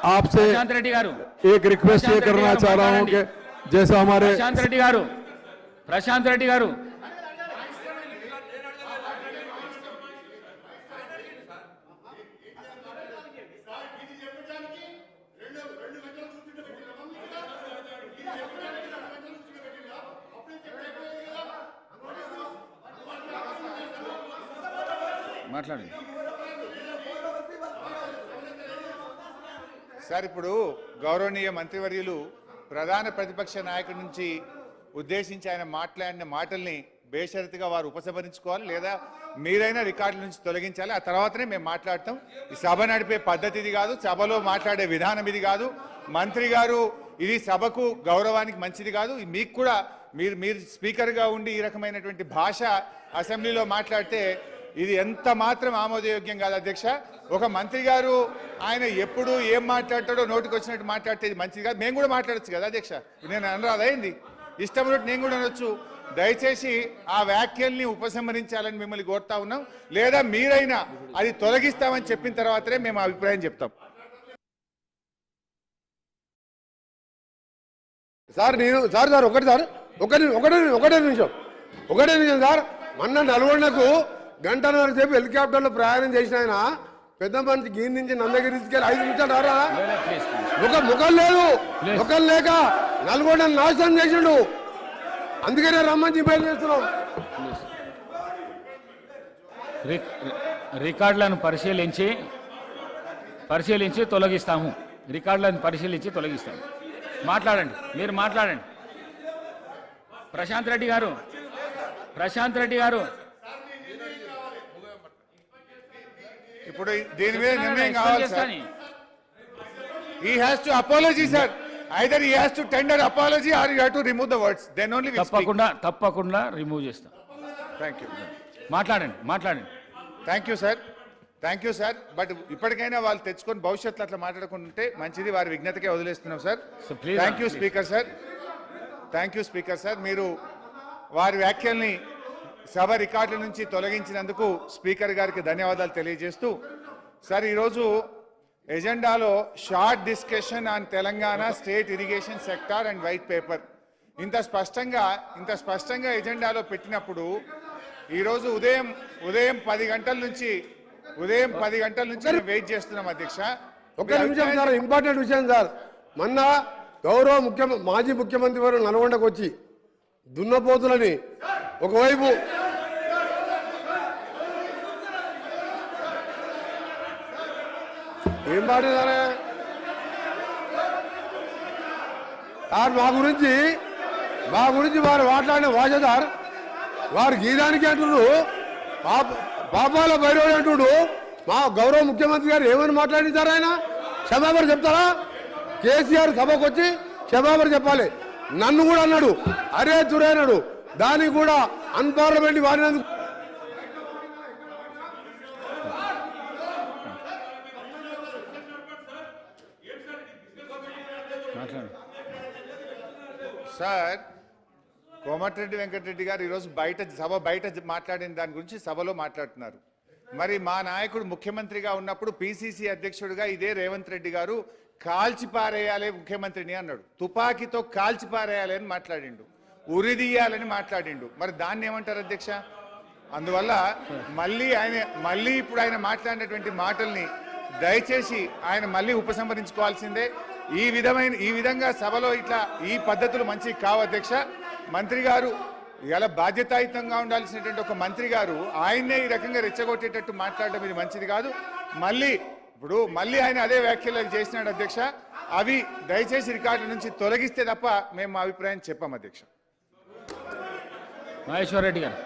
आपसे एक रिक्वेस्ट ये करना चाह रहा हूं कि जैसा हमारे प्रशांत रेड्डी गारू మాట్లాడండి సార్. ఇప్పుడు గౌరవనీయ మంత్రివర్యులు ప్రధాన ప్రతిపక్ష నాయకుడి నుంచి ఉద్దేశించి ఆయన మాట్లాడిన మాటల్ని బేషరతుగా వారు ఉపసంహరించుకోవాలి, లేదా మీరైనా రికార్డుల నుంచి తొలగించాలి. ఆ తర్వాతనే మేము మాట్లాడతాం. ఈ సభ నడిపే పద్ధతి ఇది కాదు, సభలో మాట్లాడే విధానం ఇది కాదు. మంత్రి గారు ఇది సభకు గౌరవానికి మంచిది కాదు. మీకు కూడా మీరు స్పీకర్గా ఉండి ఈ రకమైనటువంటి భాష అసెంబ్లీలో మాట్లాడితే ఇది ఎంత మాత్రం ఆమోదయోగ్యం కాదు అధ్యక్ష. ఒక మంత్రి గారు ఆయన ఎప్పుడు ఏం మాట్లాడతాడో నోటికి వచ్చినట్టు మాట్లాడితే ఇది మంచిది కాదు. మేము కూడా మాట్లాడచ్చు కదా అధ్యక్ష, నేను అనరాదైంది ఇష్టం ఉన్నట్టు నేను కూడా అనొచ్చు. దయచేసి ఆ వ్యాఖ్యల్ని ఉపసంహరించాలని మిమ్మల్ని కోరుతా ఉన్నాం, లేదా మీరైనా అది తొలగిస్తామని చెప్పిన తర్వాతనే మేము అభిప్రాయం చెప్తాం. సార్ ఒకటే నిమిషం సార్. మొన్న నల్గొండకు గంటన్నర సేపు హెలికాప్టర్లో ప్రయాణం చేసిన ఆయన పెద్ద మనిషి గీన్ నుంచి నందగిరి తీసుకెళ్ళి 5 నిమిషాలు రారా? ముఖం లేదు, ముఖం లేక నల్గొండ నాశనం చేసిండు. అందుకనే రమ్మని బయలు చేస్తున్నాం. రికార్డులను పరిశీలించి తొలగిస్తాము. రికార్డులను పరిశీలించి తొలగిస్తాము. మాట్లాడండి, మీరు మాట్లాడండి. ప్రశాంత్ రెడ్డి గారు ఇప్పుడు దీని మీద నిర్ణయం కావాలి sir. He has to apology, sir. Either he has to tender apology or you have to remove the words. Then only we speak. తప్పకుండా రిమూవ్ చేస్తాం. Thank you. మాట్లాడండి. Thank you sir. బట్ ఇప్పటికైనా వాళ్ళు తెచ్చుకొని భవిష్యత్తులో అట్లా మాట్లాడకుంటే మంచిది. వారి విజ్ఞతకే వదిలేస్తున్నాం sir. Thank you speaker sir. మీరు వారి వ్యాఖ్యల్ని సభ రికార్డుల నుంచి తొలగించినందుకు స్పీకర్ గారికి ధన్యవాదాలు తెలియజేస్తూ, సార్ ఈరోజు ఎజెండాలో short discussion on Telangana state irrigation sector and white paper ఇంత స్పష్టంగా ఎజెండాలో పెట్టినప్పుడు ఈరోజు ఉదయం 10 గంటల నుంచి వెయిట్ చేస్తున్నాం అధ్యక్ష. ఒక నిమిషం సార్, ఇంపార్టెంట్ విషయం సార్. మొన్న గౌరవ మాజీ ముఖ్యమంత్రి వారు నల్గొండకు వచ్చి దున్నపోతులని ఒకవైపు ఏం పాడేదారే సార్, మా గురించి వారు మాట్లాడిన భాష సార్, వారు గీదానికి అంటున్నారు, పాపాల భైరవుడు అంటుడు. మా గౌరవ ముఖ్యమంత్రి గారు ఏమని మాట్లాడించారు? ఆయన క్షమాపణ చెప్తారా? కేసీఆర్ సభకు వచ్చి క్షమాపణ చెప్పాలి. నన్ను కూడా అన్నాడు, అరే తురే అన్నాడు. దానికి కూడా అన్పార్లమెంట్ వాడినందుకు సార్ కోమటిరెడ్డి వెంకటరెడ్డి గారు ఈరోజు సభ బయట మాట్లాడిన దాని గురించి సభలో మాట్లాడుతున్నారు. మరి మా నాయకుడు ముఖ్యమంత్రిగా ఉన్నప్పుడు పిసిసి అధ్యక్షుడిగా ఇదే రేవంత్ రెడ్డి గారు కాల్చిపారేయాలి ముఖ్యమంత్రిని అన్నాడు. తుపాకీతో కాల్చిపారేయాలి అని మాట్లాడిండు, ఉరిదీయాలని మాట్లాడిండు. మరి దాన్ని ఏమంటారు అధ్యక్ష? అందువల్ల మళ్ళీ ఇప్పుడు ఆయన మాట్లాడినటువంటి మాటల్ని దయచేసి ఆయన మళ్ళీ ఉపసంహరించుకోవాల్సిందే. ఈ విధంగా సభలో ఇట్లా ఈ పద్ధతులు మంచివి కావు అధ్యక్ష. మంత్రి గారు ఇలా బాధ్యతాయుతంగా ఉండాల్సినటువంటి ఒక మంత్రి గారు ఆయన్నే ఈ రకంగా రెచ్చగొట్టేటట్టు మాట్లాడడం ఇది మంచిది కాదు. మళ్ళీ ఆయన అదే వ్యాఖ్యలు చేసినాడు అధ్యక్ష. అవి దయచేసి రికార్డు నుంచి తొలగిస్తే తప్ప మేము మా అభిప్రాయం చెప్పాం అధ్యక్ష. మహేశ్వర్ రెడ్డి గారు.